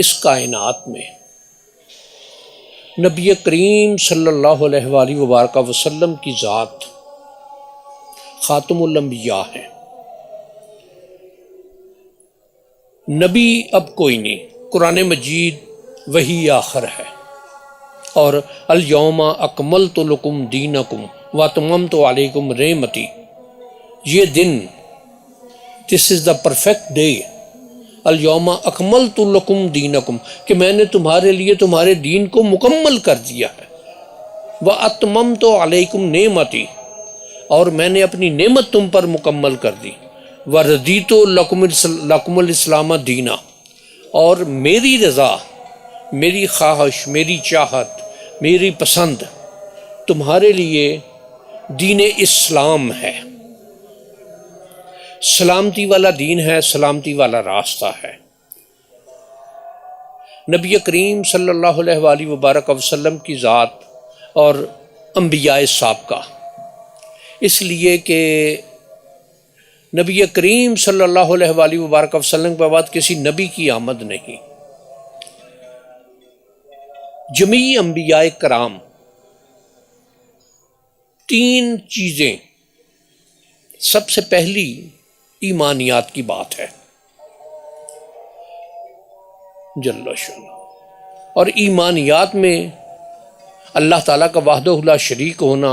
اس کائنات میں نبی کریم صلی اللہ علیہ وآلہ وبارک وسلم کی ذات خاتم الانبیاء ہے۔ نبی اب کوئی نہیں، قرآن مجید وہی آخر ہے، اور الیوم اکملت لکم دینکم واتممت علیکم نعمتی، یہ دن، دس از دا پرفیکٹ ڈے، الیوم اکملت لکم دینکم، کہ میں نے تمہارے لیے تمہارے دین کو مکمل کر دیا ہے، واتممت علیکم نعمتی، اور میں نے اپنی نعمت تم پر مکمل کر دی، وردیت لکم الاسلام دینا، اور میری رضا، میری خواہش، میری چاہت، میری پسند تمہارے لیے دین اسلام ہے، سلامتی والا دین ہے، سلامتی والا راستہ ہے۔ نبی کریم صلی اللہ علیہ وآلہ وبارک وسلم کی ذات اور انبیاء سابقہ، اس لیے کہ نبی کریم صلی اللہ علیہ وآلہ وبارک وسلم کے بعد کسی نبی کی آمد نہیں۔ جمیع انبیاء کرام، تین چیزیں، سب سے پہلی ایمانیات کی بات ہے، جل شانہ، اور ایمانیات میں اللہ تعالیٰ کا وحدہ لا شریک ہونا،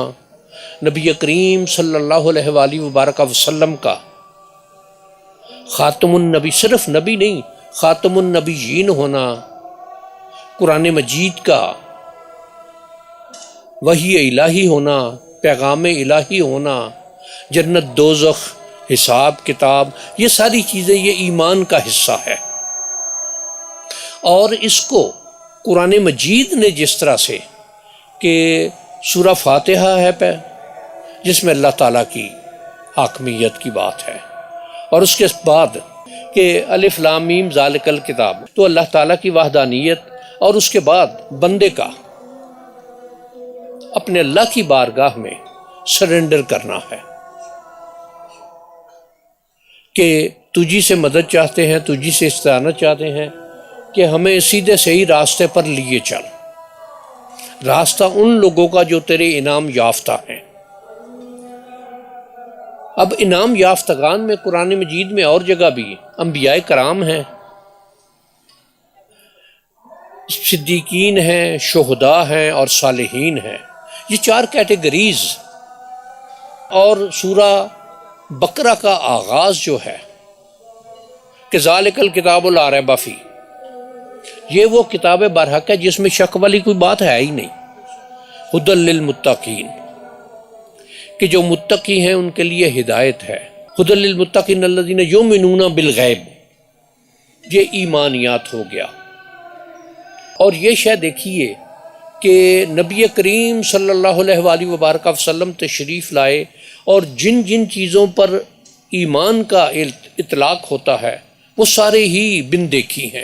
نبی کریم صلی اللہ علیہ وآلہ وبارک وسلم کا خاتم النبی، صرف نبی نہیں، خاتم النبیین ہونا، قرآن مجید کا وحی الہی ہونا، پیغام الہی ہونا، جنت دوزخ، حساب کتاب، یہ ساری چیزیں یہ ایمان کا حصہ ہے۔ اور اس کو قرآن مجید نے جس طرح سے کہ سورہ فاتحہ ہے جس میں اللہ تعالیٰ کی حاکمیت کی بات ہے، اور اس کے بعد کہ الف لام میم ذالک الکتاب، تو اللہ تعالیٰ کی وحدانیت، اور اس کے بعد بندے کا اپنے اللہ کی بارگاہ میں سرنڈر کرنا ہے کہ تجھی سے مدد چاہتے ہیں، تجھی سے استعانت چاہتے ہیں کہ ہمیں سیدھے صحیح راستے پر لیے چل، راستہ ان لوگوں کا جو تیرے انعام یافتہ ہیں۔ اب انعام یافتگان میں قرآن مجید میں اور جگہ بھی انبیاء کرام ہیں، صدیقین ہیں، شہداء ہیں، اور صالحین ہیں، یہ چار کیٹیگریز۔ اور سورہ بقرہ کا آغاز جو ہے کہ ذالک الکتاب لا ریب فیہ، یہ وہ کتاب برحق ہے جس میں شک والی کوئی بات ہے ہی نہیں، ھدی للمتقین، کہ جو متقی ہیں ان کے لیے ہدایت ہے، ھدی للمتقین الذین یؤمنون بالغیب، یہ ایمانیات ہو گیا۔ اور یہ شے دیکھیے کہ نبی کریم صلی اللہ علیہ وآلہ وبارک وسلم تشریف لائے، اور جن جن چیزوں پر ایمان کا اطلاق ہوتا ہے وہ سارے ہی بن دیکھی ہیں۔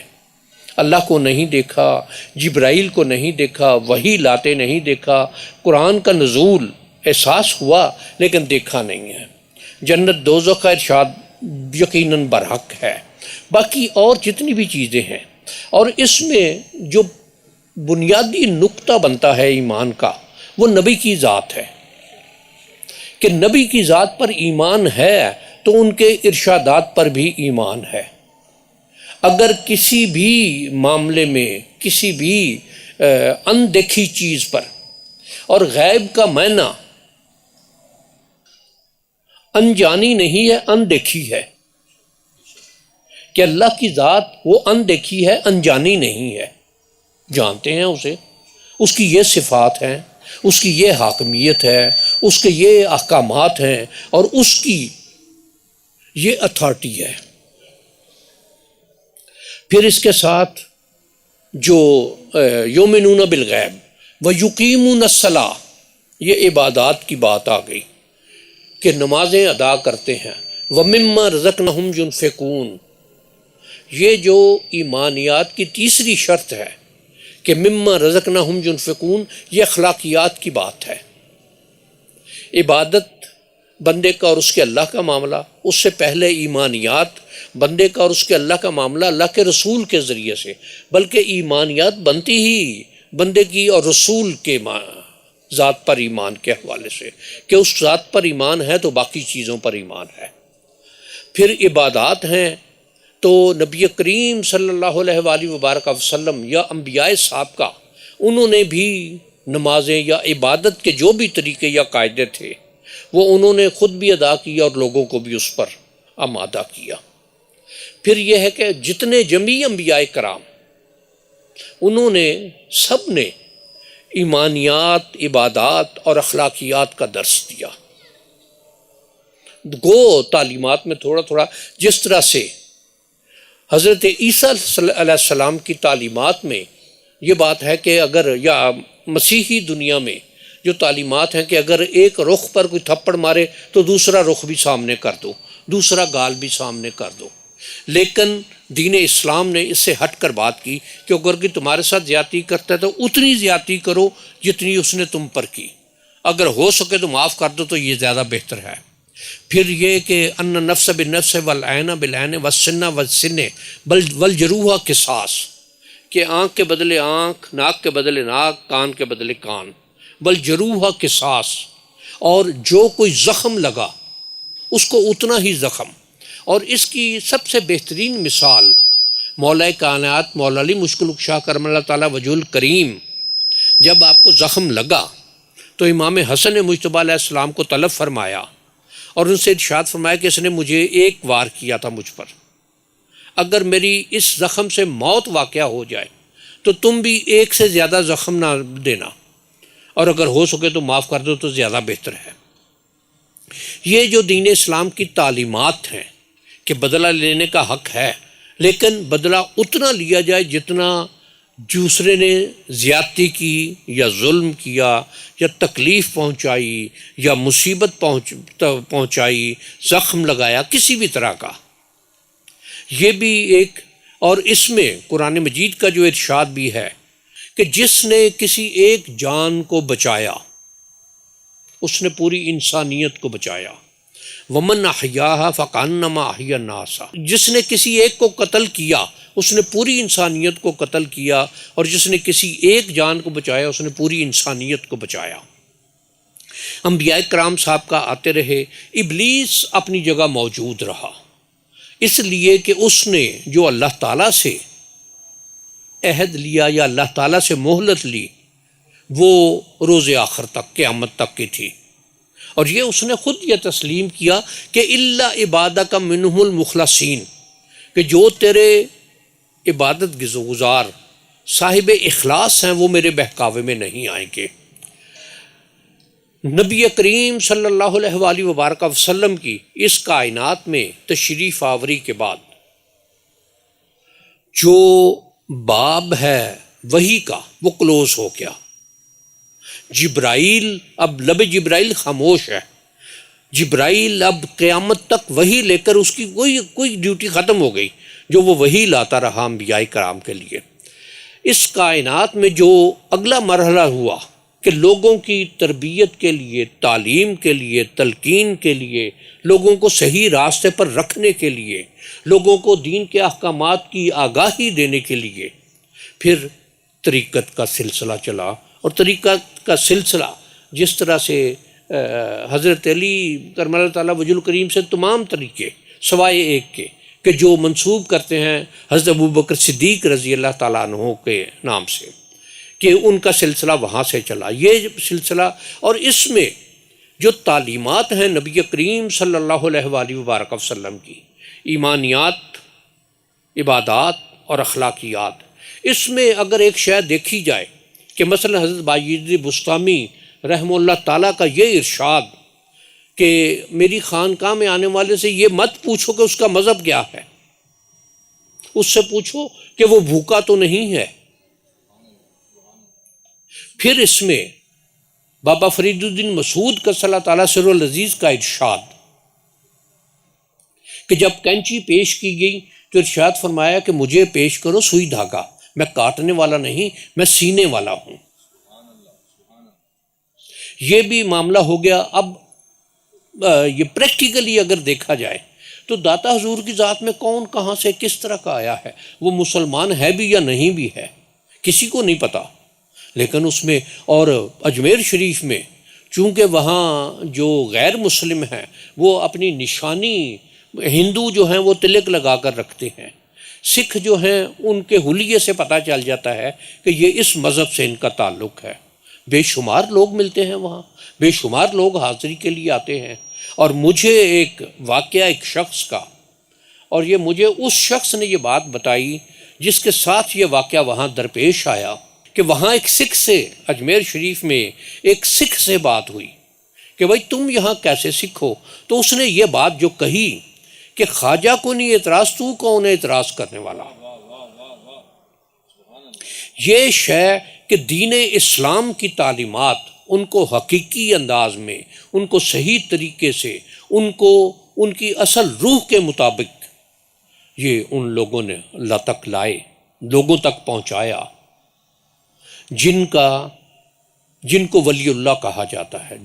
اللہ کو نہیں دیکھا، جبرائیل کو نہیں دیکھا، وحی لاتے نہیں دیکھا، قرآن کا نزول احساس ہوا لیکن دیکھا نہیں ہے، جنت دوزخ کا ارشاد یقیناً برحق ہے، باقی اور جتنی بھی چیزیں ہیں۔ اور اس میں جو بنیادی نقطہ بنتا ہے ایمان کا، وہ نبی کی ذات ہے، کہ نبی کی ذات پر ایمان ہے تو ان کے ارشادات پر بھی ایمان ہے۔ اگر کسی بھی معاملے میں، کسی بھی اندیکھی چیز پر، اور غیب کا معنی انجانی نہیں ہے، اندیکھی ہے، کہ اللہ کی ذات وہ اندیکھی ہے، انجانی نہیں ہے، جانتے ہیں اسے، اس کی یہ صفات ہیں، اس کی یہ حاکمیت ہے، اس کے یہ احکامات ہیں، اور اس کی یہ اتھارٹی ہے۔ پھر اس کے ساتھ جو یؤمنون بالغیب ویقیمون الصلاۃ، یہ عبادات کی بات آ گئی کہ نمازیں ادا کرتے ہیں، ومما رزقناہم ينفقون، یہ جو ایمانیات کی تیسری شرط ہے کہ مما رزقناہم ينفقون، یہ اخلاقیات کی بات ہے۔ عبادت بندے کا اور اس کے اللہ کا معاملہ، اس سے پہلے ایمانیات بندے کا اور اس کے اللہ کا معاملہ اللہ کے رسول کے ذریعے سے، بلکہ ایمانیات بنتی ہی بندے کی اور رسول کے ذات پر ایمان کے حوالے سے، کہ اس ذات پر ایمان ہے تو باقی چیزوں پر ایمان ہے۔ پھر عبادات ہیں تو نبی کریم صلی اللہ علیہ وآلہ وبارک وسلم یا انبیاء سابقہ، انہوں نے بھی نمازیں یا عبادت کے جو بھی طریقے یا قاعدے تھے وہ انہوں نے خود بھی ادا کیا اور لوگوں کو بھی اس پر آمادہ کیا۔ پھر یہ ہے کہ جتنے جمیع انبیاء کرام، انہوں نے سب نے ایمانیات، عبادات اور اخلاقیات کا درس دیا۔ گو تعلیمات میں تھوڑا تھوڑا جس طرح سے حضرت عیسیٰ علیہ السلام کی تعلیمات میں یہ بات ہے کہ اگر، یا مسیحی دنیا میں جو تعلیمات ہیں کہ اگر ایک رخ پر کوئی تھپڑ مارے تو دوسرا رخ بھی سامنے کر دو، دوسرا گال بھی سامنے کر دو، لیکن دین اسلام نے اس سے ہٹ کر بات کی کہ اگر کوئی تمہارے ساتھ زیادتی کرتا ہے تو اتنی زیادتی کرو جتنی اس نے تم پر کی، اگر ہو سکے تو معاف کر دو تو یہ زیادہ بہتر ہے۔ پھر یہ کہ ان نفس بالنفس والعین بالعین والسن والسن والجروح قصاص، کہ آنکھ کے بدلے آنکھ، ناک کے بدلے ناک، کان کے بدلے کان، والجروح قصاص، اور جو کوئی زخم لگا اس کو اتنا ہی زخم۔ اور اس کی سب سے بہترین مثال مولا کائنات مولا علی مشکل کشا کرم اللہ تعالیٰ وجہ الکریم، جب آپ کو زخم لگا تو امام حسن مجتبیٰ علیہ السلام کو طلب فرمایا اور ان سے ارشاد فرمایا کہ اس نے مجھے ایک وار کیا تھا مجھ پر، اگر میری اس زخم سے موت واقع ہو جائے تو تم بھی ایک سے زیادہ زخم نہ دینا، اور اگر ہو سکے تو معاف کر دو تو زیادہ بہتر ہے۔ یہ جو دین اسلام کی تعلیمات ہیں کہ بدلہ لینے کا حق ہے، لیکن بدلہ اتنا لیا جائے جتنا دوسرے نے زیادتی کی یا ظلم کیا یا تکلیف پہنچائی یا مصیبت پہنچائی، زخم لگایا کسی بھی طرح کا، یہ بھی ایک۔ اور اس میں قرآن مجید کا جو ارشاد بھی ہے کہ جس نے کسی ایک جان کو بچایا اس نے پوری انسانیت کو بچایا، ومن احیاھا فکانما احیا الناس، جس نے کسی ایک کو قتل کیا اس نے پوری انسانیت کو قتل کیا، اور جس نے کسی ایک جان کو بچایا اس نے پوری انسانیت کو بچایا۔ انبیاء کرام صاحب کا آتے رہے، ابلیس اپنی جگہ موجود رہا، اس لیے کہ اس نے جو اللہ تعالیٰ سے عہد لیا یا اللہ تعالیٰ سے مہلت لی وہ روز آخر تک، قیامت تک کی تھی، اور یہ اس نے خود یہ تسلیم کیا کہ الا عبادک منہم المخلصین، کہ جو تیرے عبادت گزار صاحب اخلاص ہیں وہ میرے بہکاوے میں نہیں آئیں گے۔ نبی کریم صلی اللہ علیہ وآلہ وبارک وسلم کی اس کائنات میں تشریف آوری کے بعد جو باب ہے وحی کا وہ کلوز ہو گیا۔ جبرائیل، اب لب جبرائیل خاموش ہے، جبرائیل اب قیامت تک وحی لے کر اس کی کوئی ڈیوٹی ختم ہو گئی، جو وہ وحی لاتا رہا انبیاء کرام کے لیے۔ اس کائنات میں جو اگلا مرحلہ ہوا کہ لوگوں کی تربیت کے لیے، تعلیم کے لیے، تلقین کے لیے، لوگوں کو صحیح راستے پر رکھنے کے لیے، لوگوں کو دین کے احکامات کی آگاہی دینے کے لیے پھر طریقت کا سلسلہ چلا، اور طریقت کا سلسلہ جس طرح سے حضرت علی کرم اللہ تعالیٰ وجہ الکریم سے تمام طریقے سوائے ایک کے کہ جو منسوب کرتے ہیں حضرت ابوبکر صدیق رضی اللہ تعالیٰ عنہ کے نام سے، کہ ان کا سلسلہ وہاں سے چلا یہ سلسلہ۔ اور اس میں جو تعلیمات ہیں نبی کریم صلی اللہ علیہ وآلہ وبارک وسلم کی، ایمانیات، عبادات اور اخلاقیات، اس میں اگر ایک شے دیکھی جائے کہ مثلا حضرت بایزید بسطامی رحمہ اللہ تعالیٰ کا یہ ارشاد کہ میری خانقاہ میں آنے والے سے یہ مت پوچھو کہ اس کا مذہب کیا ہے، اس سے پوچھو کہ وہ بھوکا تو نہیں ہے۔ پھر اس میں بابا فرید الدین مسعود قدس اللہ تعالیٰ سر العزیز کا ارشاد کہ جب کینچی پیش کی گئی تو ارشاد فرمایا کہ مجھے پیش کرو سوئی دھاگا، میں کاٹنے والا نہیں، میں سینے والا ہوں۔ یہ بھی معاملہ ہو گیا۔ اب یہ پریکٹیکلی اگر دیکھا جائے تو داتا حضور کی ذات میں کون کہاں سے کس طرح کا آیا ہے، وہ مسلمان ہے بھی یا نہیں بھی ہے، کسی کو نہیں پتا. لیکن اس میں اور اجمیر شریف میں چونکہ وہاں جو غیر مسلم ہیں وہ اپنی نشانی، ہندو جو ہیں وہ تلک لگا کر رکھتے ہیں، سکھ جو ہیں ان کے حلیے سے پتہ چل جاتا ہے کہ یہ اس مذہب سے ان کا تعلق ہے. بے شمار لوگ ملتے ہیں وہاں، بے شمار لوگ حاضری کے لیے آتے ہیں. اور مجھے ایک واقعہ ایک شخص کا، اور یہ مجھے اس شخص نے یہ بات بتائی جس کے ساتھ یہ واقعہ وہاں درپیش آیا، کہ وہاں ایک سکھ سے، اجمیر شریف میں ایک سکھ سے بات ہوئی کہ بھائی تم یہاں کیسے سکھ ہو؟ تو اس نے یہ بات جو کہی کہ خواجہ کو نہیں اعتراض، تو کون ہے اعتراض کرنے والا؟ یہ شے کہ دین اسلام کی تعلیمات ان کو حقیقی انداز میں، ان کو صحیح طریقے سے، ان کو ان کی اصل روح کے مطابق یہ ان لوگوں نے اللہ تک لائے، لوگوں تک پہنچایا، جن کو ولی اللہ کہا جاتا ہے،